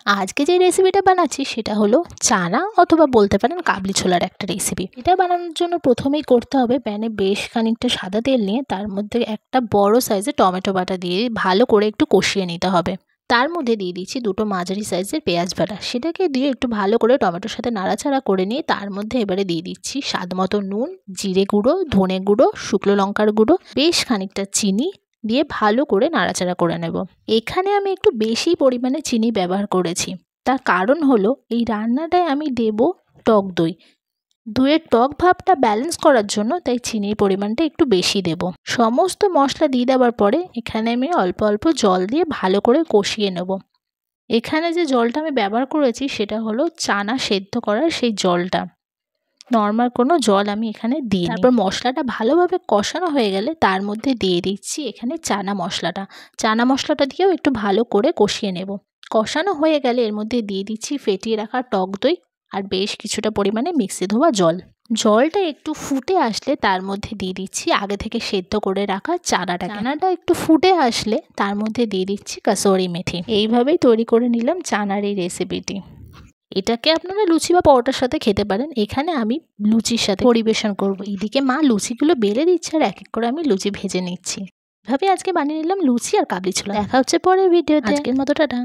আজকে যে রেসিপিটা বানাচ্ছি সেটা হলো চানা অথবা বলতে পারেন কাবলি ছোলার একটা রেসিপি। এটা বানানোর জন্য প্রথমেই করতে হবে প্যানে বেশ খানিকটা সাদা তেল নিয়ে তার মধ্যে একটা বড় সাইজের টমেটো বাটা দিয়ে ভালো করে একটু কষিয়ে নিতে হবে। তার মধ্যে দিয়ে দিচ্ছি দুটো মাঝারি সাইজের পেঁয়াজ বাটা, সেটাকে দিয়ে একটু ভালো করে টমেটোর সাথে নাড়াচাড়া করে নিয়ে তার মধ্যে এবারে দিয়ে দিচ্ছি স্বাদ মতো নুন, জিরে গুঁড়ো, ধনে গুঁড়ো, শুকনো লঙ্কার গুঁড়ো, বেশ খানিকটা চিনি দিয়ে ভালো করে নাড়াচাড়া করে নেব। এখানে আমি একটু বেশি পরিমাণে চিনি ব্যবহার করেছি, তার কারণ হলো এই রান্নাটায় আমি দেব টক দই। দইয়ের টক ভাবটা ব্যালেন্স করার জন্য তাই চিনির পরিমাণটা একটু বেশি দেব। সমস্ত মশলা দিয়ে দেওয়ার পরে এখানে আমি অল্প অল্প জল দিয়ে ভালো করে কষিয়ে নেব। এখানে যে জলটা আমি ব্যবহার করেছি সেটা হলো চানা সেদ্ধ করার সেই জলটা, নর্মাল কোনো জল আমি এখানে দিই। তারপর মশলাটা ভালোভাবে কষানো হয়ে গেলে তার মধ্যে দিয়ে দিচ্ছি এখানে চানা মশলাটা দিয়েও একটু ভালো করে কষিয়ে নেব। কষানো হয়ে গেলে এর মধ্যে দিয়ে দিচ্ছি ফেটিয়ে রাখা টক দই আর বেশ কিছুটা পরিমাণে মিক্সি ধোয়া জল। জলটা একটু ফুটে আসলে তার মধ্যে দিয়ে দিচ্ছি আগে থেকে সেদ্ধ করে রাখা চানাটা একটু ফুটে আসলে তার মধ্যে দিয়ে দিচ্ছি কাসুরি মেথি। এইভাবেই তৈরি করে নিলাম চানার এই রেসিপিটি। এটাকে আপনারা লুচি বা পরোটার সাথে খেতে পারেন। এখানে আমি লুচির সাথে পরিবেশন করব। এদিকে মা লুচিগুলো বেলে দিচ্ছে আর এক এক করে আমি লুচি ভেজে নিচ্ছি। এভাবে আজকে বানিয়ে নিলাম লুচি আর কাবলি ছোলা। দেখা হচ্ছে পরের ভিডিওতে। আজকের মতো টাটা।